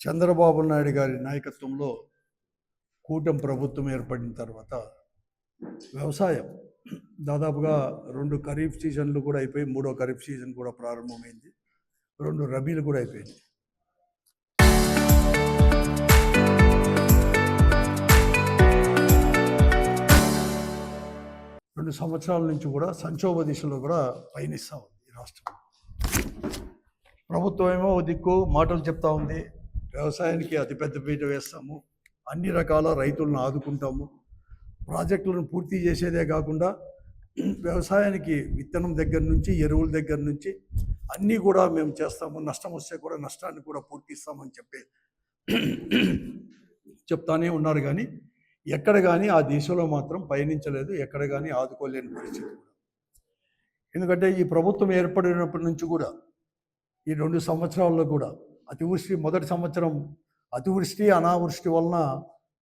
చంద్రబాబు నాయుడు గారి నాయకత్వంలో కూటమి ప్రభుత్వం ఏర్పడిన తర్వాత వ్యవసాయం దాదాపుగా 2 ఖరీఫ్ సీజన్లు కూడా అయిపోయి, 3వ ఖరీఫ్ సీజన్ కూడా ప్రారంభమైంది. 2 రబీలు కూడా అయిపోయింది. రెండు సంవత్సరాల నుంచి కూడా సంక్షోభ దిశలో కూడా పయనిస్తూ ఉంది ఈ రాష్ట్రం. ప్రభుత్వం ఏమో దిక్కు మాటలు చెప్తా ఉంది, వ్యవసాయానికి అతిపెద్ద పీట వేస్తాము, అన్ని రకాల రైతులను ఆదుకుంటాము, ప్రాజెక్టులను పూర్తి చేసేదే కాకుండా వ్యవసాయానికి విత్తనం దగ్గర నుంచి ఎరువుల దగ్గర నుంచి అన్నీ కూడా మేము చేస్తాము, నష్టం వస్తే కూడా నష్టాన్ని కూడా పూర్తిస్తామని చెప్తానే ఉన్నారు. కానీ ఎక్కడ కానీ ఆ దిశలో మాత్రం పయనించలేదు, ఎక్కడ కానీ ఆదుకోలేని పరిస్థితి కూడా. ఎందుకంటే ఈ ప్రభుత్వం ఏర్పడినప్పటి నుంచి కూడా ఈ 2 సంవత్సరాల్లో కూడా అతివృష్టి, మొదటి సంవత్సరం అతివృష్టి అనావృష్టి వలన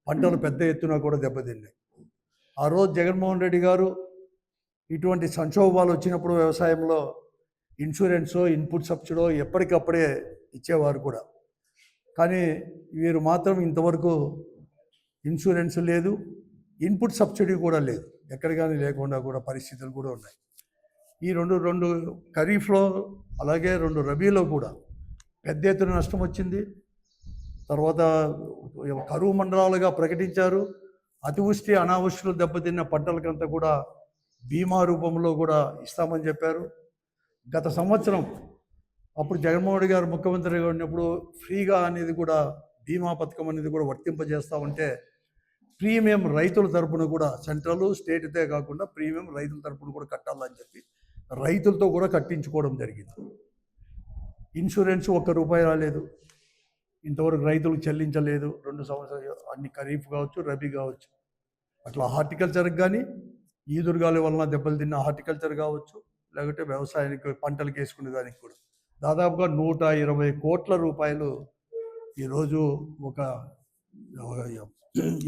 పంటలు పెద్ద ఎత్తున కూడా దెబ్బతిన్నాయి. ఆ రోజు జగన్మోహన్ రెడ్డి గారు ఇటువంటి సంక్షోభాలు వచ్చినప్పుడు వ్యవసాయంలో ఇన్సూరెన్సో ఇన్పుట్ సబ్సిడో ఎప్పటికప్పుడే ఇచ్చేవారు కూడా. కానీ వీరు మాత్రం ఇంతవరకు ఇన్సూరెన్స్ లేదు, ఇన్పుట్ సబ్సిడీ కూడా లేదు, ఎక్కడ కానీ లేకుండా కూడా పరిస్థితులు కూడా ఉన్నాయి. ఈ రెండు ఖరీఫ్లో అలాగే 2 రబీలో కూడా పెద్ద ఎత్తున నష్టం వచ్చింది. తర్వాత కరువు మండలాలుగా ప్రకటించారు. అతివృష్టి అనావృష్టిలో దెబ్బతిన్న పంటలకంతా కూడా బీమా రూపంలో కూడా ఇస్తామని చెప్పారు. గత సంవత్సరం అప్పుడు జగన్మోహన్ రెడ్డి గారు ముఖ్యమంత్రిగా ఉన్నప్పుడు ఫ్రీగా అనేది కూడా బీమా పథకం అనేది కూడా వర్తింపజేస్తామంటే ప్రీమియం రైతుల తరపున కూడా సెంట్రల్ స్టేట్తే కాకుండా ప్రీమియం రైతుల తరపున కూడా కట్టాలని చెప్పి రైతులతో కూడా కట్టించుకోవడం జరిగింది. ఇన్సూరెన్స్ ₹1 రాలేదు, ఇంతవరకు రైతులకు చెల్లించలేదు 2 సంవత్సరాలు, అన్ని ఖరీఫ్ కావచ్చు రబీ కావచ్చు. అట్లా హార్టికల్చర్కి కానీ ఈదురుగాలి వలన దెబ్బలు తిన్న హార్టికల్చర్ కావచ్చు, లేకపోతే వ్యవసాయానికి పంటలకు వేసుకునే దానికి కూడా దాదాపుగా ₹120 కోట్ల ఈరోజు ఒక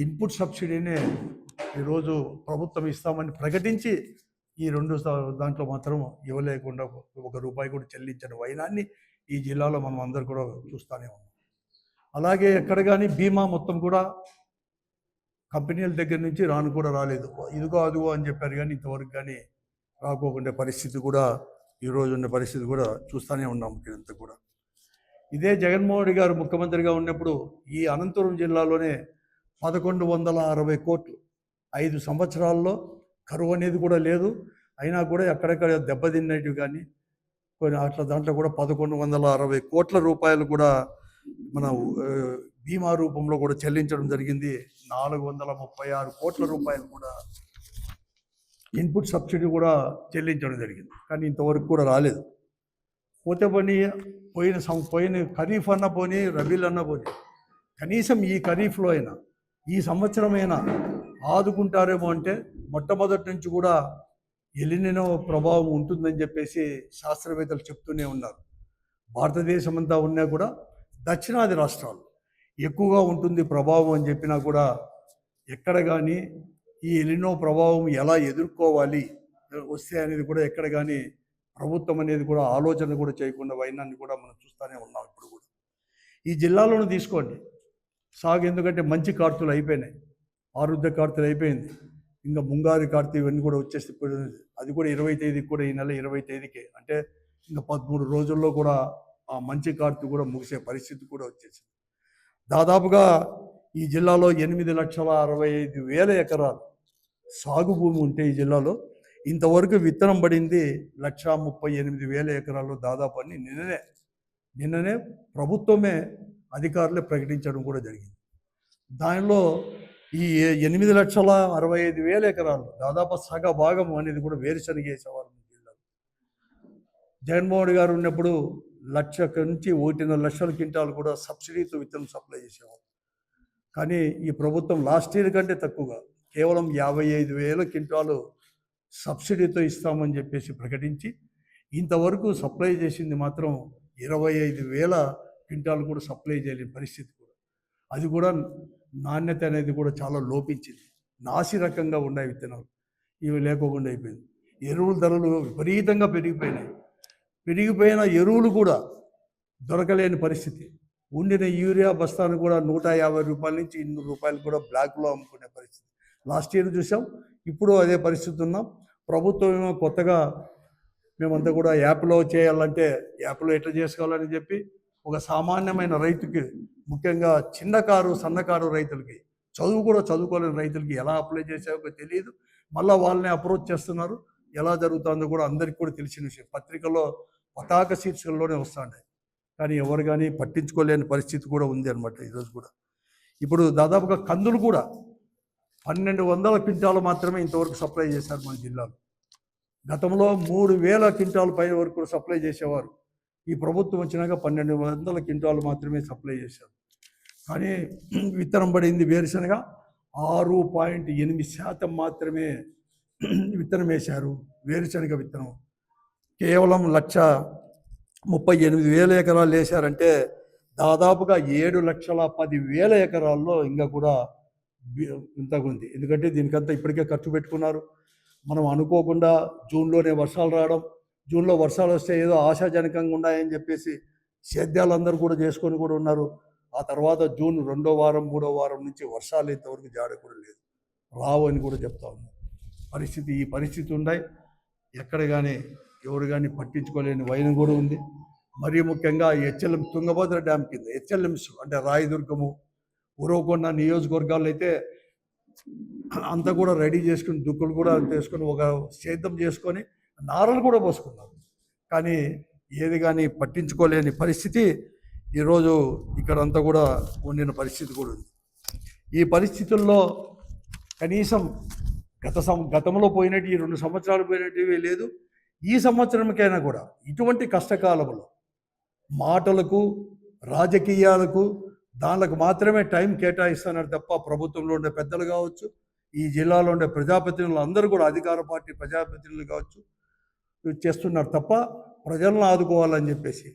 ఇన్పుట్ సబ్సిడీనే ఈరోజు ప్రభుత్వం ఇస్తామని ప్రకటించి ఈ 2 దాంట్లో మాత్రం ఇవ్వలేకుండా ₹1 కూడా చెల్లించని వైనాన్ని ఈ జిల్లాలో మనం అందరూ కూడా చూస్తూనే ఉన్నాం. అలాగే ఎక్కడ కానీ బీమా మొత్తం కూడా కంపెనీల దగ్గర నుంచి రాలేదు. ఇదిగో అదిగో అని చెప్పారు కానీ ఇంతవరకు కానీ రాకోకుండా పరిస్థితి కూడా ఈరోజు ఉన్న పరిస్థితి కూడా చూస్తూనే ఉన్నాం. ఇదంతా కూడా ఇదే జగన్మోహన్ రెడ్డి గారు ముఖ్యమంత్రిగా ఉన్నప్పుడు ఈ అనంతపురం జిల్లాలోనే 1160 కోట్లు 5 సంవత్సరాల్లో కరువు అనేది కూడా లేదు. అయినా కూడా ఎక్కడెక్కడ దెబ్బతిన్నట్టు కానీ కొన్ని అట్లా దాంట్లో కూడా 1160 కోట్ల రూపాయలు కూడా మన బీమా రూపంలో కూడా చెల్లించడం జరిగింది. 436 కోట్ల రూపాయలు కూడా ఇన్పుట్ సబ్సిడీ కూడా చెల్లించడం జరిగింది. కానీ ఇంతవరకు కూడా రాలేదు. పోతే పోయిన ఖరీఫ్ అన్న పోనీ, రబీలు అన్న పోనీ, కనీసం ఈ ఖరీఫ్లో అయినా ఈ సంవత్సరమైనా ఆదుకుంటారేమో అంటే మొట్టమొదటి నుంచి కూడా ఎలినినో ప్రభావం ఉంటుందని చెప్పేసి శాస్త్రవేత్తలు చెప్తూనే ఉన్నారు. భారతదేశం అంతా ఉన్నా కూడా దక్షిణాది రాష్ట్రాలు ఎక్కువగా ఉంటుంది ప్రభావం అని చెప్పినా కూడా ఎక్కడ కానీ ఈ ఎలినో ప్రభావం ఎలా ఎదుర్కోవాలి వస్తే అనేది కూడా ఎక్కడ కానీ ప్రభుత్వం అనేది కూడా ఆలోచన కూడా చేయకుండా వైనాన్ని కూడా మనం చూస్తూనే ఉన్నాం. ఇప్పుడు కూడా ఈ జిల్లాలోనూ తీసుకోండి సాగు, ఎందుకంటే మంచి కార్తీలు అయిపోయినాయి, ఆరుద్ర కార్తీలు అయిపోయింది, ఇంకా ముంగారి కార్తీ ఇవన్నీ కూడా వచ్చేసి అది కూడా 20వ తేదీకి కూడా, ఈ నెల 20వ తేదీకి అంటే ఇంకా 13 రోజుల్లో కూడా ఆ మంచి కార్తీ కూడా ముగిసే పరిస్థితి కూడా వచ్చేసింది. దాదాపుగా ఈ జిల్లాలో 8,65,000 ఎకరాలు సాగు భూమి ఉంటే ఈ జిల్లాలో ఇంతవరకు విత్తనం పడింది 1,38,000 ఎకరాలు దాదాపు అని నిన్ననే ప్రభుత్వమే అధికారులే ప్రకటించడం కూడా జరిగింది. దానిలో ఈ 8,65,000 ఎకరాలు దాదాపు సగ భాగం అనేది కూడా వేరుశనగ వేసేవారు జిల్లాలో. జగన్మోహన్ గారు ఉన్నప్పుడు 1,00,000 నుంచి 1.5 లక్షల క్వింటాలు కూడా సబ్సిడీతో విత్తనం సప్లై చేసేవారు. కానీ ఈ ప్రభుత్వం లాస్ట్ ఇయర్ కంటే తక్కువగా కేవలం 55,000 క్వింటాలు సబ్సిడీతో ఇస్తామని చెప్పేసి ప్రకటించి ఇంతవరకు సప్లై చేసింది మాత్రం 25,000 క్వింటాలు కూడా సప్లై చేయలేని పరిస్థితి కూడా. అది కూడా నాణ్యత అనేది కూడా చాలా లోపించింది, నాసి రకంగా ఉన్నాయి విత్తనాలు, ఇవి లేకోకుండా అయిపోయింది. ఎరువుల ధరలు విపరీతంగా పెరిగిపోయిన ఎరువులు కూడా దొరకలేని పరిస్థితి. ఉండిన యూరియా బస్తాను కూడా 150 రూపాయల నుంచి 200 రూపాయలు కూడా బ్లాక్లో అమ్ముకునే పరిస్థితి లాస్ట్ ఇయర్ చూసాం. ఇప్పుడు అదే పరిస్థితి ఉన్నాం. ప్రభుత్వం ఏమో కొత్తగా మేమంతా కూడా యాప్లో చేయాలంటే యాప్లో ఎట్లా చేసుకోవాలని చెప్పి ఒక సామాన్యమైన రైతుకి, ముఖ్యంగా చిన్నకారు సన్నకారు రైతులకి, చదువు కూడా చదువుకోలేని రైతులకి ఎలా అప్లై చేసావో తెలియదు. మళ్ళీ వాళ్ళని అప్రోచ్ చేస్తున్నారు. ఎలా జరుగుతుందో కూడా అందరికీ కూడా తెలిసిన విషయం. పత్రికల్లో పతాక శీర్షికల్లోనే వస్తాయి. కానీ ఎవరు కానీ పట్టించుకోలేని పరిస్థితి కూడా ఉంది అనమాట ఈరోజు కూడా. ఇప్పుడు దాదాపుగా కందులు కూడా 1200 క్వింటాలు మాత్రమే ఇంతవరకు సప్లై చేశారు మన జిల్లాలో. గతంలో 3000 క్వింటాల పై వరకు సప్లై చేసేవారు. ఈ ప్రభుత్వం వచ్చినాక 1200 క్వింటాలు మాత్రమే సప్లై చేశారు. కానీ విత్తనం పడింది వేరుశనగ 6.8% మాత్రమే విత్తనం వేశారు. వేరుశనగ విత్తనం కేవలం 1,38,000 ఎకరాలు వేశారంటే దాదాపుగా 7,10,000 ఎకరాల్లో ఇంకా కూడా ఇంతగా ఉంది. ఎందుకంటే దీనికంతా ఇప్పటికే ఖర్చు పెట్టుకున్నారు. మనం అనుకోకుండా జూన్లోనే వర్షాలు రావడం, జూన్లో వర్షాలు వస్తే ఏదో ఆశాజనకంగా ఉన్నాయని చెప్పేసి సేద్యాలందరూ కూడా చేసుకొని కూడా ఉన్నారు. ఆ తర్వాత జూన్ 2వ వారం 3వ వారం నుంచి వర్షాలు ఇంతవరకు జాడ కూడా లేదు, రావు అని కూడా చెప్తా ఉన్నారు. ఈ పరిస్థితి ఉన్నాయి. ఎక్కడ కానీ ఎవరు కానీ పట్టించుకోలేని వైనం కూడా ఉంది. మరీ ముఖ్యంగా హెచ్ఎల్ఎం తుంగభద్ర డ్యామ్ కింద హెచ్ఎల్ఎంస్ అంటే రాయదుర్గము, ఉరవకొండ నియోజకవర్గాల్లో అయితే అంతా కూడా రెడీ చేసుకుని దుక్కులు కూడా చేసుకొని ఒక సేద్యం చేసుకొని నారలు కూడా పోసుకున్నారు. కానీ ఏది కానీ పట్టించుకోలేని పరిస్థితి ఈరోజు ఇక్కడంతా కూడా ఉండిన పరిస్థితి కూడా ఉంది. ఈ పరిస్థితుల్లో కనీసం గతంలో పోయినట్టు ఈ 2 సంవత్సరాలు పోయినట్టువే లేదు. ఈ సంవత్సరంకైనా కూడా ఇటువంటి కష్టకాలంలో మాటలకు రాజకీయాలకు దానికి మాత్రమే టైం కేటాయిస్తున్నారు తప్ప ప్రభుత్వంలో ఉండే పెద్దలు కావచ్చు, ఈ జిల్లాలో ఉండే ప్రజాప్రతినిధులు అందరూ కూడా అధికార పార్టీ ప్రజాప్రతినిధులు కావచ్చు చేస్తున్నారు తప్ప ప్రజలను ఆదుకోవాలని చెప్పేసి.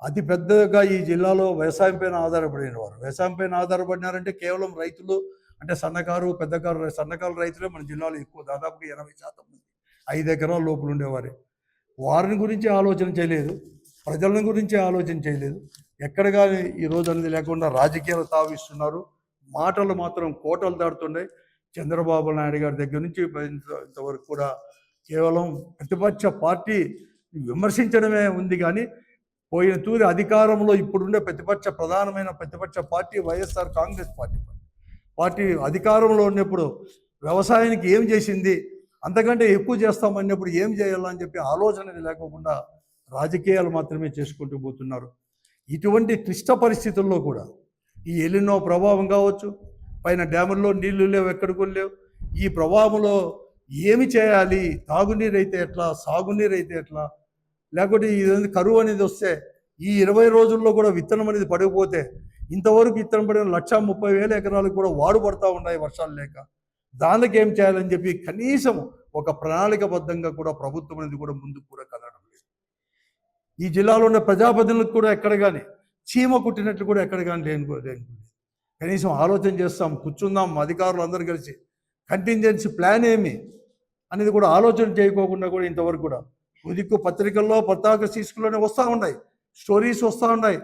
అతి పెద్దగా ఈ జిల్లాలో వ్యవసాయం పైన ఆధారపడిన వారు, వ్యవసాయం పైన ఆధారపడినారంటే కేవలం రైతులు అంటే సన్నకారు రైతులే మన జిల్లాలో ఎక్కువ, దాదాపుగా 80% మంది 5 ఎకరాల లోపల ఉండేవారే. వారిని గురించి ఆలోచన చేయలేదు, ప్రజల గురించి ఆలోచన చేయలేదు. ఎక్కడ కానీ ఈరోజు అనేది లేకుండా రాజకీయాలు తావిస్తున్నారు. మాటలు మాత్రం కోటలు దాటుతున్నాయి. చంద్రబాబు నాయుడు గారి దగ్గర నుంచి ఇంతవరకు కూడా కేవలం ప్రతిపక్ష పార్టీ విమర్శించడమే ఉంది. కానీ పోయిన తూరి అధికారంలో ఇప్పుడుండే ప్రధానమైన ప్రతిపక్ష పార్టీ వైఎస్ఆర్ కాంగ్రెస్ పార్టీ అధికారంలో ఉన్నప్పుడు వ్యవసాయానికి ఏం చేసింది, అంతకంటే ఎక్కువ చేస్తామన్నప్పుడు ఏం చేయాలని చెప్పి ఆలోచన లేకుండా రాజకీయాలు మాత్రమే చేసుకుంటూ పోతున్నారు. ఇటువంటి క్లిష్ట పరిస్థితుల్లో కూడా ఈ ఎలినో ప్రభావం కావచ్చు, పైన డ్యాముల్లో నీళ్లు లేవు, ఎక్కడికి లేవు. ఈ ప్రభావంలో ఏమి చేయాలి, తాగునీరు అయితే ఎట్లా, సాగునీరు అయితే ఎట్లా, లేకపోతే ఇది కరువు అనేది వస్తే ఈ 20 రోజుల్లో కూడా విత్తనం అనేది పడకపోతే ఇంతవరకు విత్తనం పడిన 1,30,000 ఎకరాలకు కూడా వాడుపడతా ఉన్నాయి వర్షాలు లేక. దానికి ఏం చేయాలని చెప్పి కనీసం ఒక ప్రణాళికబద్ధంగా కూడా ప్రభుత్వం అనేది కూడా ముందుకు కూడా కదలడం లేదు. ఈ జిల్లాలో ఉన్న ప్రజాప్రతినిధులకు కూడా ఎక్కడ కానీ చీమ కుట్టినట్లు కూడా ఎక్కడ కానీ లేని కనీసం ఆలోచన చేస్తాం, కూర్చుందాం అధికారులు అందరూ కలిసి కంటింజెన్సీ ప్లాన్ ఏమి అనేది కూడా ఆలోచన చేయకోకుండా కూడా ఇంతవరకు కూడా ఉదిక్కు పత్రికల్లో పతాక శీర్షికల్లోనే వస్తూ ఉన్నాయి, స్టోరీస్ వస్తూ ఉన్నాయి.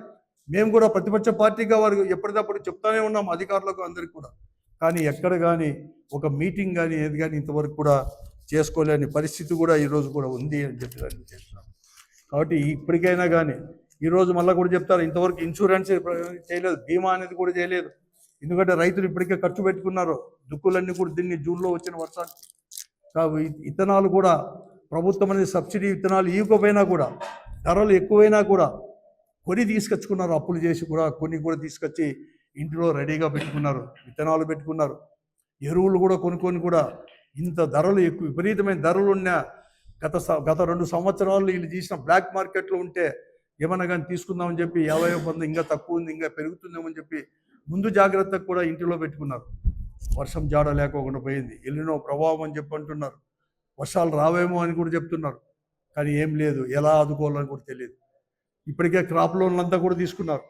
మేము కూడా ప్రతిపక్ష పార్టీగా వారికి ఎప్పటికప్పుడు చెప్తానే ఉన్నాం అధికారులకు అందరికీ కూడా. కానీ ఎక్కడ కానీ ఒక మీటింగ్ కానీ ఏది కానీ ఇంతవరకు కూడా చేసుకోలేని పరిస్థితి కూడా ఈరోజు కూడా ఉంది అని చెప్పి దాన్ని చేస్తున్నాం. కాబట్టి ఇప్పటికైనా కానీ ఈరోజు మళ్ళీ కూడా చెప్తారు, ఇంతవరకు ఇన్సూరెన్స్ చేయలేదు, బీమా అనేది కూడా చేయలేదు. ఎందుకంటే రైతులు ఇప్పటికే ఖర్చు పెట్టుకున్నారు దుక్కులన్నీ కూడా దీన్ని జూన్లో వచ్చిన వర్షానికి. విత్తనాలు కూడా ప్రభుత్వం అనేది సబ్సిడీ విత్తనాలు ఇవ్వకపోయినా కూడా ధరలు ఎక్కువైనా కూడా కొని తీసుకొచ్చుకున్నారు, అప్పులు చేసి కూడా కొన్ని కూడా తీసుకొచ్చి ఇంట్లో రెడీగా పెట్టుకున్నారు, విత్తనాలు పెట్టుకున్నారు, ఎరువులు కూడా కొనుక్కొని కూడా ఇంత ధరలు ఎక్కువ విపరీతమైన ధరలు ఉన్న గత 2 సంవత్సరాలు వీళ్ళు చేసిన బ్లాక్ మార్కెట్లో ఉంటే ఏమన్నా కానీ తీసుకుందామని చెప్పి 50 ఇంకా తక్కువ ఉంది, ఇంకా పెరుగుతుందేమని చెప్పి ముందు జాగ్రత్తకు కూడా ఇంటిలో పెట్టుకున్నారు. వర్షం జాడ లేకోకుండా పోయింది, ఎల్లినో ప్రభావం అని చెప్పి అంటున్నారు, వర్షాలు రావేమో అని కూడా చెప్తున్నారు. కానీ ఏం లేదు, ఎలా ఆదుకోవాలని కూడా తెలియదు. ఇప్పటికే క్రాప్ లోన్లు అంతా కూడా తీసుకున్నారు,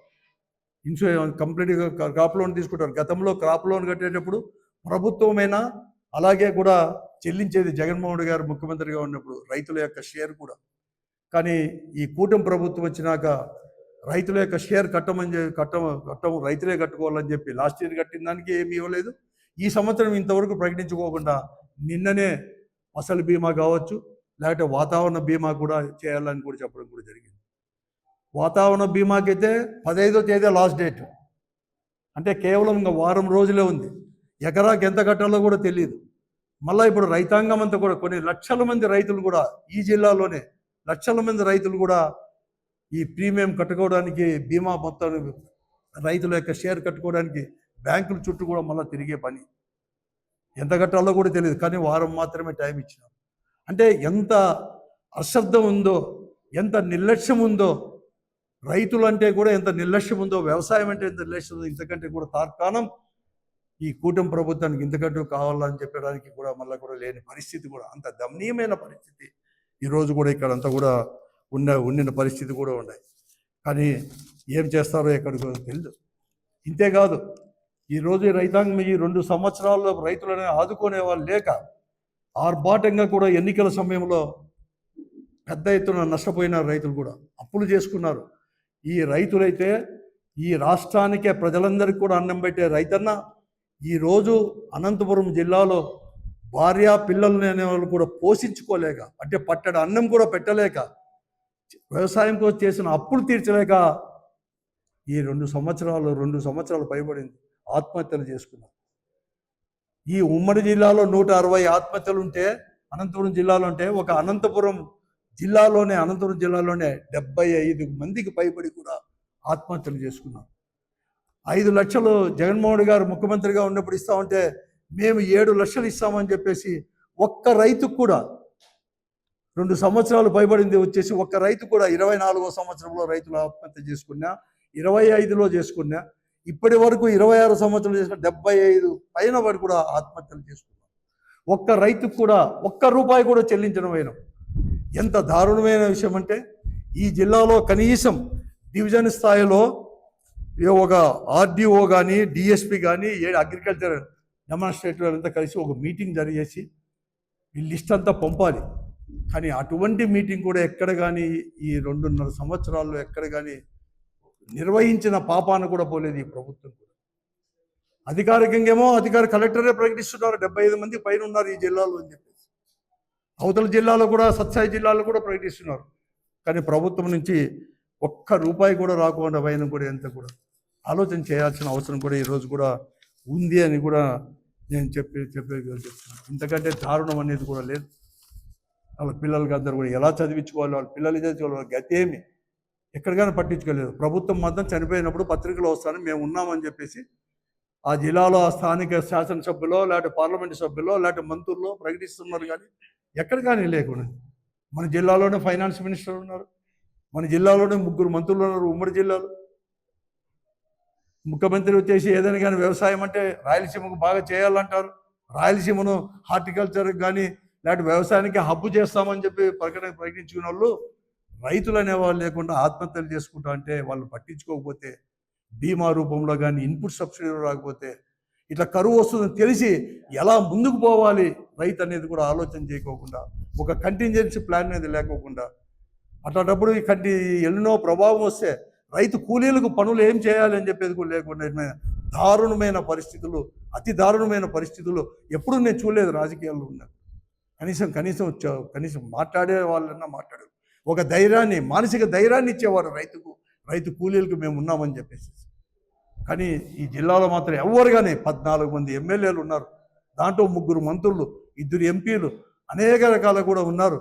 కంప్లీట్గా క్రాప్ లోన్ తీసుకుంటారు. గతంలో క్రాప్ లోన్ కట్టేటప్పుడు ప్రభుత్వమైనా అలాగే కూడా చెల్లించేది జగన్మోహన్ గారు ముఖ్యమంత్రిగా ఉన్నప్పుడు రైతుల యొక్క షేర్ కూడా. కానీ ఈ కూటమి ప్రభుత్వం వచ్చినాక రైతుల యొక్క షేర్ కట్టము రైతులే కట్టుకోవాలని చెప్పి లాస్ట్ ఇయర్ కట్టిన దానికి ఏమి ఇవ్వలేదు. ఈ సంవత్సరం ఇంతవరకు ప్రకటించుకోకుండా నిన్ననే ఫసల్ బీమా కావచ్చు, లేకపోతే వాతావరణ బీమా కూడా చేయాలని కూడా చెప్పడం కూడా జరిగింది. వాతావరణ బీమాకైతే 15వ తేదీ లాస్ట్ డేట్, అంటే కేవలం ఇంకా వారం రోజులే ఉంది. ఎకరాకి ఎంత కట్టాలో కూడా తెలియదు. మళ్ళీ ఇప్పుడు రైతాంగం అంతా కూడా కొన్ని లక్షల మంది రైతులు కూడా ఈ జిల్లాలోనే లక్షల మంది రైతులు కూడా ఈ ప్రీమియం కట్టుకోవడానికి, బీమా మొత్తం రైతుల యొక్క షేర్ కట్టుకోవడానికి బ్యాంకుల చుట్టూ కూడా మళ్ళీ తిరిగే పని. ఎంత కట్టాలో కూడా తెలియదు, కానీ వారం మాత్రమే టైం ఇచ్చినాం. అంటే ఎంత అశ్రద్ధ ఉందో, ఎంత నిర్లక్ష్యం ఉందో, రైతులు అంటే కూడా ఎంత నిర్లక్ష్యం ఉందో, వ్యవసాయం అంటే ఎంత నిర్లక్ష్యం ఉందో, ఇంతకంటే కూడా తార్కాణం ఈ కూటమి ప్రభుత్వానికి ఇంతకంటూ కావాలని చెప్పడానికి కూడా మళ్ళీ కూడా లేని పరిస్థితి, కూడా అంత దమనీయమైన పరిస్థితి ఈరోజు కూడా ఇక్కడ అంతా కూడా ఉండిన పరిస్థితి కూడా ఉన్నాయి. కానీ ఏం చేస్తారో ఎక్కడికో తెలియదు. ఇంతేకాదు, ఈరోజు రైతాంగం ఈ 2 సంవత్సరాల్లో రైతులను ఆదుకునే వాళ్ళు లేక ఆర్భాటంగా కూడా ఎన్నికల సమయంలో పెద్ద ఎత్తున నష్టపోయిన రైతులు కూడా అప్పులు చేసుకున్నారు. ఈ రైతులైతే ఈ రాష్ట్రానికే ప్రజలందరికీ కూడా అన్నం పెట్టే రైతన్న ఈరోజు అనంతపురం జిల్లాలో భార్య పిల్లల్ని అనేవాళ్ళు కూడా పోషించుకోలేక, అంటే పట్టడ అన్నం కూడా పెట్టలేక, వ్యవసాయం కోసం చేసిన అప్పులు తీర్చలేక ఈ 2 సంవత్సరాలు పైబడింది ఆత్మహత్యలు చేసుకున్నారు. ఈ ఉమ్మడి జిల్లాలో 160 ఆత్మహత్యలు ఉంటే, అనంతపురం జిల్లాలో ఉంటే, ఒక అనంతపురం జిల్లాలోనే 75 మందికి పైబడి కూడా ఆత్మహత్యలు చేసుకున్నారు. 5 లక్షలు జగన్మోహన్ గారు ముఖ్యమంత్రిగా ఉన్నప్పుడు ఇస్తామంటే మేము 7 లక్షలు ఇస్తామని చెప్పేసి ఒక్క రైతుకు కూడా 2 సంవత్సరాలు పైబడింది వచ్చేసి ఒక్క రైతు కూడా 24వ సంవత్సరంలో రైతులు ఆత్మహత్య చేసుకున్నా, 25లో చేసుకున్నా, ఇప్పటి వరకు 26 సంవత్సరాలు చేసుకున్న 75 పైన వాడు కూడా ఆత్మహత్యలు చేసుకున్నారు. ఒక్క రైతుకు కూడా ఒక్క రూపాయి కూడా చెల్లించడం అయినా ఎంత దారుణమైన విషయం అంటే, ఈ జిల్లాలో కనీసం డివిజన్ స్థాయిలో ఒక ఆర్డీఓ కానీ, డిఎస్పి కానీ, అగ్రికల్చర్ డెమాన్స్ట్రేటర్ అంతా కలిసి ఒక మీటింగ్ జరిగేసి ఈ లిస్ట్ అంతా పంపాలి. కానీ అటువంటి మీటింగ్ కూడా ఎక్కడ కానీ ఈ 2.5 సంవత్సరాల్లో ఎక్కడ కానీ నిర్వహించిన పాపాన కూడా పోలేదు ఈ ప్రభుత్వం కూడా. అధికారికంగా ఏమో కలెక్టరే ప్రకటిస్తున్నారు 75 మంది పైన ఉన్నారు ఈ జిల్లాలో అని చెప్పేసి. అవతల జిల్లాలో కూడా, సత్సాయి జిల్లాలో కూడా ప్రకటిస్తున్నారు. కానీ ప్రభుత్వం నుంచి ఒక్క రూపాయి కూడా రాకుండా పైన కూడా ఎంత కూడా ఆలోచన చేయాల్సిన అవసరం కూడా ఈరోజు కూడా ఉంది అని కూడా నేను చెప్తున్నాను. ఇంతకంటే దారుణం అనేది కూడా లేదు. వాళ్ళ పిల్లలకి అందరూ కూడా ఎలా చదివించుకోవాలి, వాళ్ళ పిల్లలు చదివించుకోవాలి, వాళ్ళ గతి ఏమి ఎక్కడికైనా పట్టించుకోలేదు. ప్రభుత్వం మాత్రం చనిపోయినప్పుడు పత్రికలో వస్తాను మేము ఉన్నామని చెప్పేసి ఆ జిల్లాలో ఆ స్థానిక శాసనసభ్యులో, లేకపోతే పార్లమెంటు సభ్యులో, లేకపోతే మంత్రుల్లో ప్రకటిస్తున్నారు. కానీ ఎక్కడ కానీ లేకుండా మన జిల్లాలోనే ఫైనాన్స్ మినిస్టర్ ఉన్నారు, మన జిల్లాలోనే 3 మంత్రులు ఉన్నారు. ఉమ్మడి జిల్లాలో ముఖ్యమంత్రి వచ్చేసి ఏదైనా కానీ వ్యవసాయం అంటే రాయలసీమకు బాగా చేయాలంటారు. రాయలసీమను హార్టికల్చర్కి కానీ లేకపోతే వ్యవసాయానికి హబ్బు చేస్తామని చెప్పి ప్రకటించుకున్న వాళ్ళు రైతులు అనేవాళ్ళు లేకుండా ఆత్మహత్యలు చేసుకుంటా అంటే వాళ్ళు పట్టించుకోకపోతే, బీమా రూపంలో కానీ ఇన్పుట్ సబ్సిడీ రాకపోతే, ఇట్లా కరువు వస్తుందని తెలిసి ఎలా ముందుకు పోవాలి రైతు అనేది కూడా ఆలోచన చేయకోకుండా, ఒక కంటింజెన్సీ ప్లాన్ అనేది లేకోకుండా, అట్లాంటప్పుడు ఎన్నో ప్రభావం వస్తే రైతు కూలీలకు పనులు ఏం చేయాలి అని చెప్పేది కూడా లేకుండా దారుణమైన పరిస్థితులు, అతి దారుణమైన పరిస్థితులు ఎప్పుడు నేను చూడలేదు రాజకీయాల్లో ఉన్నారు. కనీసం మాట్లాడే వాళ్ళన్నా మాట్లాడారు. ఒక ధైర్యాన్ని, మానసిక ధైర్యాన్ని ఇచ్చేవారు రైతు కూలీలకు మేము ఉన్నామని చెప్పేసి. కానీ ఈ జిల్లాలో మాత్రం ఎవరు కానీ 14 మంది ఎమ్మెల్యేలు ఉన్నారు, దాంట్లో 3 మంత్రులు, 2 ఎంపీలు, అనేక రకాలు కూడా ఉన్నారు.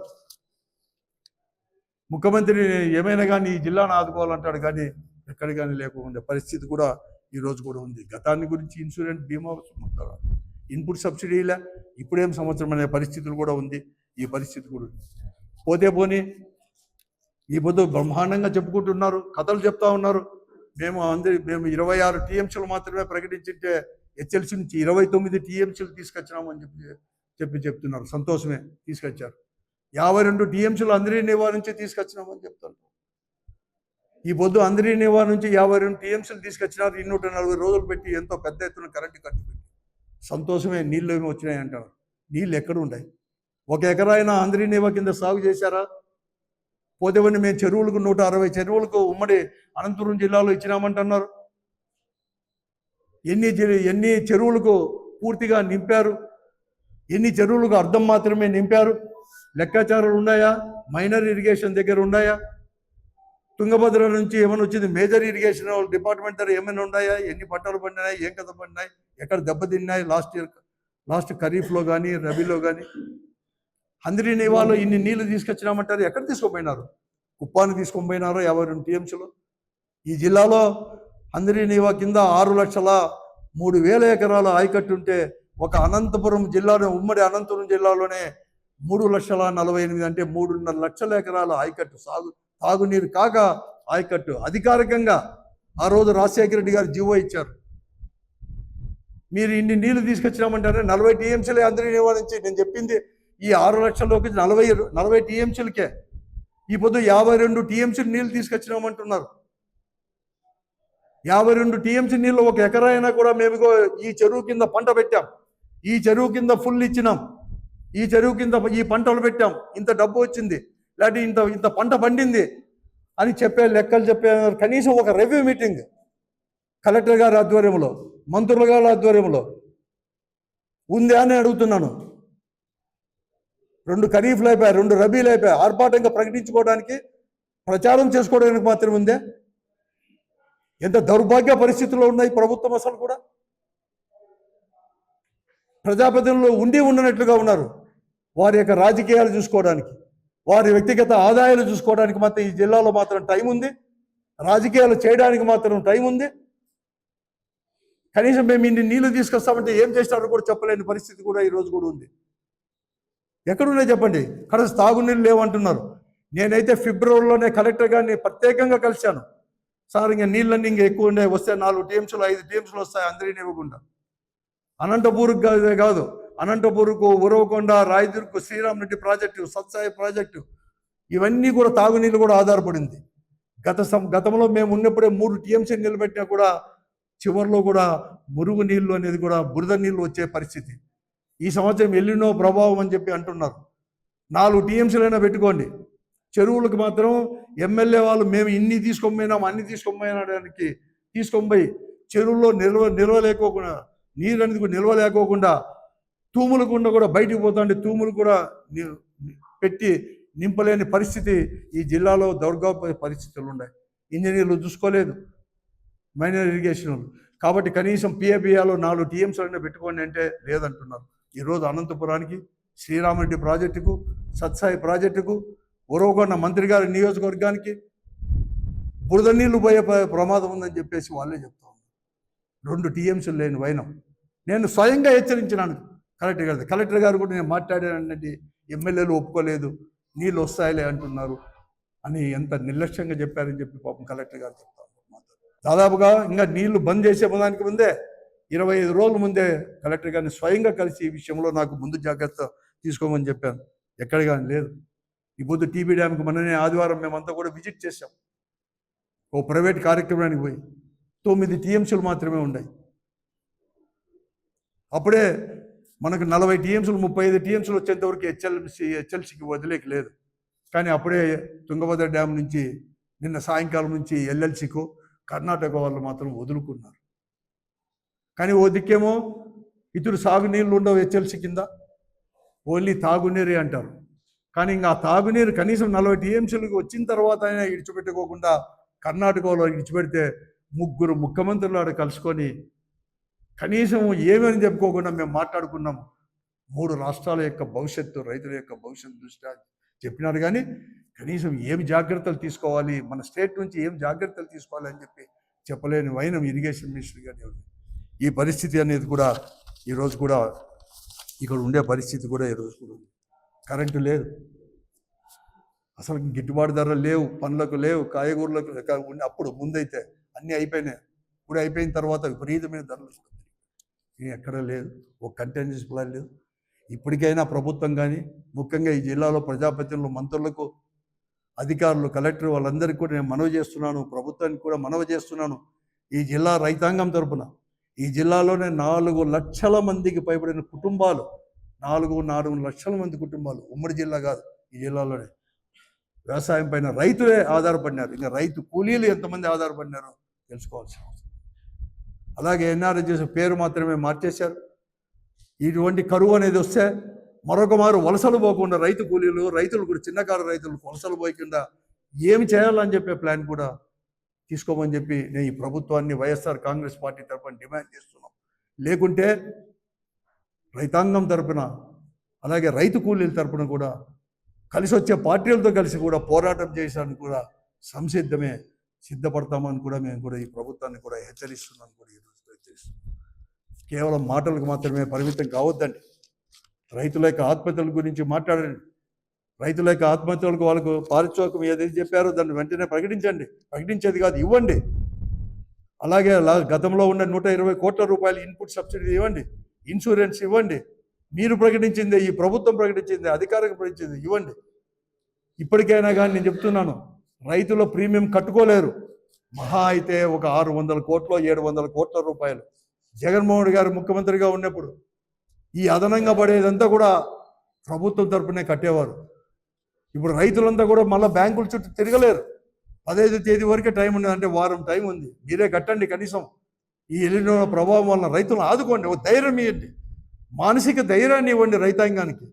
ముఖ్యమంత్రి ఏమైనా కానీ ఈ జిల్లాను ఆదుకోవాలంటాడు, కానీ ఎక్కడ కానీ లేకుండా పరిస్థితి కూడా ఈరోజు కూడా ఉంది. గతాన్ని గురించి ఇన్సూరెన్స్ బీమా ఇన్పుట్ సబ్సిడీలే ఇప్పుడేం సంవత్సరం అనే పరిస్థితులు కూడా ఉంది. ఈ పరిస్థితి కూడా పోతే పోనీ ఈ పొద్దు బ్రహ్మాండంగా చెప్పుకుంటున్నారు, కథలు చెప్తా ఉన్నారు. మేము 26 టీఎంసీలు మాత్రమే ప్రకటించింటే హెచ్ఎల్సీ నుంచి 29 టీఎంసీలు తీసుకొచ్చినామని చెప్తున్నారు. సంతోషమే, తీసుకొచ్చారు. 52 టీఎంసీలు అందరి నివా నుంచి తీసుకొచ్చినామని చెప్తారు. ఈ పొద్దు అందరి నివా నుంచి 52 టీఎంసీలు తీసుకొచ్చినారు. 240 రోజులు పెట్టి ఎంతో పెద్ద ఎత్తున కరెంటు ఖర్చు పెట్టి. సంతోషమే, నీళ్ళు ఏమి వచ్చినాయి అంటారు. నీళ్ళు ఎక్కడ ఉన్నాయి? 1 ఎకరా అయినా అందరి నివా కింద సాగు చేశారా? పోతేవన్నీ మేము చెరువులకు 160 చెరువులకు ఉమ్మడి అనంతపురం జిల్లాలో ఇచ్చినామంటున్నారు. ఎన్ని చెరువులకు పూర్తిగా నింపారు? ఎన్ని చెరువులకు అర్థం మాత్రమే నింపారు? లెక్కాచారాలు ఉన్నాయా? మైనర్ ఇరిగేషన్ దగ్గర ఉన్నాయా? తుంగభద్ర నుంచి ఏమైనా వచ్చింది? మేజర్ ఇరిగేషన్ డిపార్ట్మెంట్ దగ్గర ఏమైనా ఉన్నాయా? ఎన్ని పంటలు పండినాయి? ఏం కథ పండినాయి? ఎక్కడ దెబ్బతిన్నాయి? లాస్ట్ ఖరీఫ్లో కానీ రబీలో కానీ అందరి నివాలో ఇన్ని నీళ్లు తీసుకొచ్చినామంటారు. ఎక్కడ తీసుకుపోయినారు? కుప్పానికి తీసుకొని పోయినారో 52 టీఎంసీలో. ఈ జిల్లాలో అందరి నివా కింద 6,03,000 ఎకరాల ఆయకట్టు ఉంటే ఒక అనంతపురం జిల్లాలో, ఉమ్మడి అనంతపురం జిల్లాలోనే 3,48,000 అంటే 3.5 లక్షల ఎకరాల ఆయకట్టు తాగునీరు కాక ఆయకట్టు అధికారికంగా ఆ రోజు రాజశేఖర రెడ్డి గారు జీవో ఇచ్చారు. మీరు ఇన్ని నీళ్లు తీసుకొచ్చినామంటారే 40 టీఎంసీలే అందరి నివా నుంచి. నేను చెప్పింది ఈ 6 లక్షల్లోకి 40 టీఎంసీలకే. ఈ పొద్దు 52 టీఎంసీ నీళ్ళు తీసుకొచ్చినామంటున్నారు. 52 టీఎంసీ నీళ్ళు ఒక ఎకరా అయినా కూడా మేము ఈ చెరువు కింద పంట పెట్టాం, ఈ చెరువు కింద ఫుల్ ఇచ్చినాం, ఈ చెరువు కింద ఈ పంటలు పెట్టాం, ఇంత డబ్బు వచ్చింది, లేకపోతే ఇంత పంట పండింది అని లెక్కలు చెప్పే కనీసం ఒక రివ్యూ మీటింగ్ కలెక్టర్ గారి ఆధ్వర్యంలో, మంత్రుల గారి ఆధ్వర్యంలో ఉందా అని అడుగుతున్నాను. 2 ఖరీఫ్లు అయిపోయాయి, 2 రబీలు అయిపోయాయి. ఆర్భాటంగా ప్రకటించుకోవడానికి, ప్రచారం చేసుకోవడానికి మాత్రం ఉందే? ఎంత దౌర్భాగ్య పరిస్థితుల్లో ఉన్నాయి ప్రభుత్వం అసలు కూడా. ప్రజాప్రతినిధులు ఉండనట్లుగా ఉన్నారు. వారి యొక్క రాజకీయాలు చూసుకోవడానికి, వారి వ్యక్తిగత ఆదాయాలు చూసుకోవడానికి మాత్రం ఈ జిల్లాలో మాత్రం టైం ఉంది. రాజకీయాలు చేయడానికి మాత్రం టైం ఉంది. కనీసం మేము ఇన్ని నీళ్లు తీసుకొస్తామంటే ఏం చేస్తారో కూడా చెప్పలేని పరిస్థితి కూడా ఈరోజు కూడా ఉంది. ఎక్కడున్నాయి చెప్పండి? కనీసం తాగునీళ్ళు లేవంటున్నారు. నేనైతే ఫిబ్రవరిలోనే కలెక్టర్ గారిని ప్రత్యేకంగా కలిశాను. సార్ ఇంకా నీళ్ళన్నీ ఇంకా ఎక్కువ ఉండే, వస్తే 4 టీఎంసీలు 5 టీఎంసీలు వస్తాయి అందరినీ ఇవ్వకుండా. అనంతపూర్కి కాదు, అనంతపూర్కు, ఉరవకొండ, రాయదుర్గు, శ్రీరామరెడ్డి ప్రాజెక్టు, సత్సాయి ప్రాజెక్టు, ఇవన్నీ కూడా తాగునీళ్ళు కూడా ఆధారపడింది. గతంలో మేము ఉన్నప్పుడే 3 టీఎంసీ నిలబెట్టినా కూడా చివరిలో కూడా మురుగు నీళ్ళు అనేది కూడా బురద నీళ్ళు వచ్చే పరిస్థితి. ఈ సంవత్సరం ఎల్లినో ప్రభావం అని చెప్పి అంటున్నారు. 4 టీఎంసీలైనా పెట్టుకోండి. చెరువులకు మాత్రం ఎమ్మెల్యే వాళ్ళు మేము ఇన్ని తీసుకొని అన్ని తీసుకొని పోయి చెరువుల్లో నిల్వలేకోకుండా, నీరు అనేది కూడా నిల్వలేకోకుండా తూములకుండా కూడా బయటికి పోతుంటే తూములు కూడా పెట్టి నింపలేని పరిస్థితి ఈ జిల్లాలో దౌర్భాగ్య పరిస్థితులు ఉన్నాయి. ఇంజనీర్లు చూసుకోలేదు, మైనర్ ఇరిగేషన్. కాబట్టి కనీసం పిఏబిఆలో 4 టీఎంసీలైనా పెట్టుకోండి అంటే లేదంటున్నారు. ఈరోజు అనంతపురానికి, శ్రీరామరెడ్డి ప్రాజెక్టుకు, సత్సాయి ప్రాజెక్టుకు, ఉరవకొండ మంత్రి గారి నియోజకవర్గానికి బురద నీళ్లు పోయే ప్రమాదం ఉందని చెప్పేసి వాళ్ళే చెప్తా ఉన్నారు. 2 టీఎంసీలు లేని వైనం. నేను స్వయంగా హెచ్చరించినాను కలెక్టర్ గారు కూడా నేను మాట్లాడానండి, ఎమ్మెల్యేలు ఒప్పుకోలేదు, నీళ్ళు వస్తాయిలే అంటున్నారు అని ఎంత నిర్లక్ష్యంగా చెప్పారని చెప్పి పాపం కలెక్టర్ గారు చెప్తాను. దాదాపుగా ఇంకా నీళ్లు బంద్ చేసే దానికి ముందే 25 రోజుల ముందే కలెక్టర్ గారిని స్వయంగా కలిసి ఈ విషయంలో నాకు ముందు జాగ్రత్త తీసుకోమని చెప్పాను. ఎక్కడ కానీ లేదు. ఇప్పుడు టీబీ డ్యామ్కి మొన్ననే ఆదివారం మేమంతా కూడా విజిట్ చేశాం. ఓ ప్రైవేట్ కార్యక్రమానికి పోయి 9 టీఎంసీలు మాత్రమే ఉన్నాయి. అప్పుడే మనకు 40 టీఎంసీలు 35 టీఎంసీలు వచ్చేంతవరకు హెచ్ఎల్సీకి వదిలేక లేదు. కానీ అప్పుడే తుంగభద్ర డ్యామ్ నుంచి నిన్న సాయంకాలం నుంచి ఎల్ఎల్సీకు కర్ణాటక వాళ్ళు మాత్రం వదులుకున్నారు. కానీ ఓ దిక్కేమో ఇతరు సాగునీళ్ళు ఉండవు హెచ్ఎల్సీ కింద, ఓన్లీ తాగునీరే అంటారు. కానీ ఇంకా ఆ తాగునీరు కనీసం 40 టీఎంసీలకు వచ్చిన తర్వాత అయినా ఇడిచిపెట్టుకోకుండా కర్ణాటకలో ఇడిచిపెడితే 3 ముఖ్యమంత్రులు ఆడ కలుసుకొని కనీసం ఏమని చెప్పుకోకుండా మేము మాట్లాడుకున్నాము. 3 రాష్ట్రాల యొక్క భవిష్యత్తు, రైతుల యొక్క భవిష్యత్తు దృష్ట్యా చెప్పినారు. కానీ కనీసం ఏమి జాగ్రత్తలు తీసుకోవాలి, మన స్టేట్ నుంచి ఏం జాగ్రత్తలు తీసుకోవాలి అని చెప్పి చెప్పలేని వైనం ఇరిగేషన్ మినిస్టర్ గారి ఈ పరిస్థితి అనేది కూడా ఈరోజు కూడా ఇక్కడ ఉండే పరిస్థితి కూడా ఈరోజు కూడా ఉంది. కరెంటు లేదు, అసలు గిట్టుబాటు ధరలు లేవు, పనులకు లేవు, కాయగూరలకు అప్పుడు ముందైతే అన్నీ అయిపోయినాయి. ఇప్పుడు అయిపోయిన తర్వాత విపరీతమైన ధరలు ఎక్కడ లేదు, ఒక కంటిన్యూస్ ప్లాన్ లేదు. ఇప్పటికైనా ప్రభుత్వం కానీ, ముఖ్యంగా ఈ జిల్లాలో ప్రజాప్రతినిధులు, మంత్రులకు, అధికారులు, కలెక్టర్ వాళ్ళందరికీ కూడా నేను మనవి చేస్తున్నాను, ప్రభుత్వానికి కూడా మనవి చేస్తున్నాను. ఈ జిల్లా రైతాంగం తరపున ఈ జిల్లాలోనే 4 లక్షల మందికి పైబడిన కుటుంబాలు, 4 లక్షల మంది కుటుంబాలు, ఉమ్మడి జిల్లా కాదు, ఈ జిల్లాలోనే వ్యవసాయం పైన రైతులే ఆధారపడినారు. ఇంకా రైతు కూలీలు ఎంతమంది ఆధారపడినారో తెలుసుకోవాల్సిన అవసరం. అలాగే ఎన్ఆర్ఎస్ పేరు మాత్రమే మార్చేశారు. ఇటువంటి కరువు అనేది వస్తే మరొక మారు వలసలు పోకుండా రైతు కూలీలు, రైతులు కూడా చిన్నకారు రైతులు వలసలు పోయకుండా ఏమి చేయాలని చెప్పే ప్లాన్ కూడా తీసుకోమని చెప్పి నేను ఈ ప్రభుత్వాన్ని వైఎస్ఆర్ కాంగ్రెస్ పార్టీ తరఫున డిమాండ్ చేస్తున్నాం. లేకుంటే రైతాంగం తరఫున అలాగే రైతు కూలీల తరఫున కూడా కలిసి వచ్చే పార్టీలతో కలిసి కూడా పోరాటం చేయడానికి కూడా సిద్ధపడతామని కూడా మేము కూడా ఈ ప్రభుత్వాన్ని కూడా హెచ్చరిస్తున్నాను కూడా ఈరోజు హెచ్చరిస్తున్నాం. కేవలం మాటలకు మాత్రమే పరిమితం కావద్దండి. రైతుల యొక్క ఆత్మహత్యల గురించి మాట్లాడండి. రైతుల యొక్క ఆత్మహత్యలకు వాళ్ళకు పారితోషికం ఏదైతే చెప్పారో దాన్ని వెంటనే ప్రకటించండి. ప్రకటించేది కాదు, ఇవ్వండి. అలాగే గతంలో ఉన్న 120 కోట్ల రూపాయలు ఇన్పుట్ సబ్సిడీ ఇవ్వండి, ఇన్సూరెన్స్ ఇవ్వండి. మీరు ప్రకటించింది, ఈ ప్రభుత్వం ప్రకటించింది, అధికారిక ప్రకటించింది ఇవ్వండి. ఇప్పటికైనా కానీ నేను చెప్తున్నాను, రైతుల ప్రీమియం కట్టుకోలేరు. మహా అయితే ఒక 600 కోట్లు 700 కోట్ల రూపాయలు జగన్మోహన్ రెడ్డి గారు ముఖ్యమంత్రిగా ఉన్నప్పుడు ఈ అదనంగా పడేదంతా కూడా ప్రభుత్వం తరపునే కట్టేవారు. ఇప్పుడు రైతులంతా కూడా మళ్ళీ బ్యాంకుల చుట్టూ తిరగలేరు. 15వ తేదీ వరకే టైం ఉంది, అంటే వారం టైం ఉంది. మీరే కట్టండి. కనీసం ఈ ఎలినో ప్రభావం వలన రైతులను ఆదుకోండి, ఒక ధైర్యం ఇవ్వండి, మానసిక ధైర్యాన్ని ఇవ్వండి రైతాంగానికి.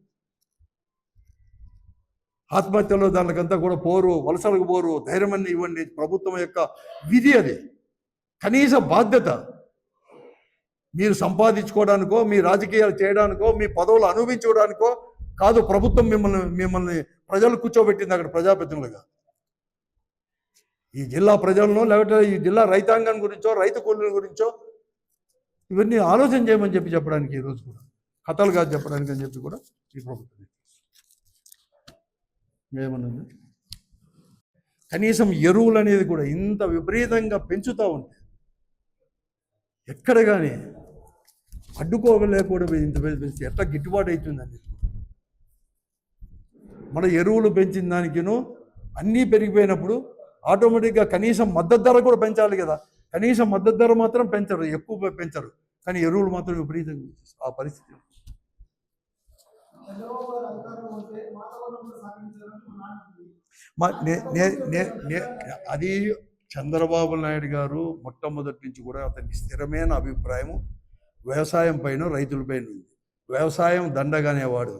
ఆత్మహత్యలో దానికంతా కూడా పోరు, వలసలకు పోరు, ధైర్యాన్ని ఇవ్వండి. ప్రభుత్వం యొక్క విధి అది, కనీస బాధ్యత. మీరు సంపాదించుకోవడానికో, మీ రాజకీయాలు చేయడానికో, మీ పదవులు అనుభవించుకోవడానికో కాదు. ప్రభుత్వం మిమ్మల్ని ప్రజలు కూర్చోబెట్టింది అక్కడ ప్రజాప్రతినిధులుగా. ఈ జిల్లా ప్రజలను లేకపోతే ఈ జిల్లా రైతాంగం గురించో, రైతు కూలీల గురించో ఇవన్నీ ఆలోచన చేయమని చెప్పడానికి ఈరోజు కూడా కథలు కాదు చెప్పడానికి అని చెప్పి కూడా ఈ ప్రభుత్వం ఏమన్నది. కనీసం ఎరువులు అనేది కూడా ఇంత విపరీతంగా పెంచుతూ ఉంటే ఎక్కడ కానీ అడ్డుకోగలేకూడదు. ఇంత పెంచి ఎట్లా గిట్టుబాటు అవుతుందని మన ఎరువులు పెంచిన దానికిను అన్నీ పెరిగిపోయినప్పుడు ఆటోమేటిక్గా కనీసం మద్దతు ధర కూడా పెంచాలి కదా. కనీసం మద్దతు ధర మాత్రం పెంచరు, ఎక్కువ పెంచరు, కానీ ఎరువులు మాత్రం విపరీతంగా ఆ పరిస్థితి. అది చంద్రబాబు నాయుడు గారు మొట్టమొదటి నుంచి కూడా అతనికి స్థిరమైన అభిప్రాయం వ్యవసాయం పైన, రైతుల పైన ఉంది. వ్యవసాయం దండగానేవాడు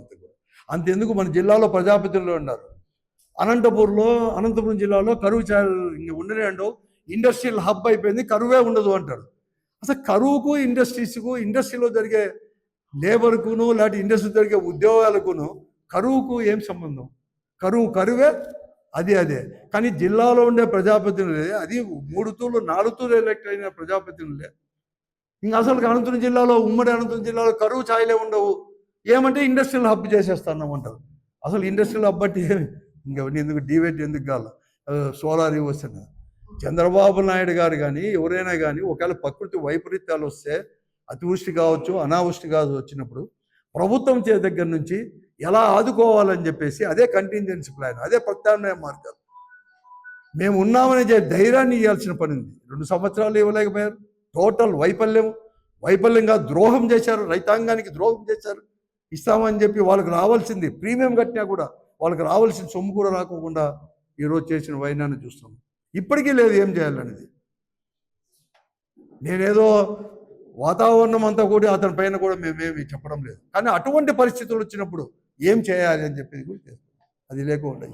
అంతెందుకు మన జిల్లాలో ప్రజాప్రతినిధులు ఉన్నారు. అనంతపురం జిల్లాలో కరువు ఉండనే అంటూ ఇండస్ట్రియల్ హబ్ అయిపోయింది, కరువే ఉండదు అంటాడు. అసలు కరువుకు ఇండస్ట్రీలో జరిగే లేబర్కును లేకపోతే ఇండస్ట్రీ జరిగే ఉద్యోగాలకును కరువుకు ఏం సంబంధం? కరువే అదే. కానీ జిల్లాలో ఉండే ప్రజాప్రతినిధులే, అది 3 తూర్లు 4 తూర్లు ఎలక్ట్ అయిన ప్రజాప్రతినిధులే. ఇంకా అసలు అనంతపురం జిల్లాలో, ఉమ్మడి అనంతపురం జిల్లాలో కరువు ఛాయలే ఉండవు. ఏమంటే ఇండస్ట్రియల్ హబ్ చేసేస్తున్నామంటారు. అసలు ఇండస్ట్రియల్ హబ్ అంటే ఇంకెవరిని ఎందుకు డివేట్ ఎందుకు కాల? సోలార్ వస్తుంది. చంద్రబాబు నాయుడు గారు కానీ ఎవరైనా కానీ ఒకవేళ ప్రకృతి వైపరీత్యాలు వస్తే, అతివృష్టి కావచ్చు, అనావృష్టి కావచ్చు వచ్చినప్పుడు ప్రభుత్వం దగ్గర నుంచి ఎలా ఆదుకోవాలని చెప్పేసి అదే కంటింజెన్సీ ప్లాన్, అదే ప్రత్యామ్నాయ మార్గాలు. మేము ఉన్నామని ధైర్యాన్ని ఇవ్వాల్సిన పని ఉంది. 2 సంవత్సరాలు ఇవ్వలేకపోయారు. టోటల్ వైఫల్యంగా ద్రోహం చేశారు, రైతాంగానికి ద్రోహం చేశారు. ఇస్తామని చెప్పి వాళ్ళకి రావాల్సింది ప్రీమియం కట్టినా కూడా వాళ్ళకి రావాల్సిన సొమ్ము కూడా రాకోకుండా ఈరోజు చేసిన వైనాన్ని చూస్తాం. ఇప్పటికీ లేదు ఏం చేయాలనేది. నేనేదో వాతావరణం అంతా కూడా అతని పైన కూడా మేమేమి చెప్పడం లేదు, కానీ అటువంటి పరిస్థితులు వచ్చినప్పుడు ఏం చేయాలి అని చెప్పేది కూడా చేస్తాం. అది లేకుండా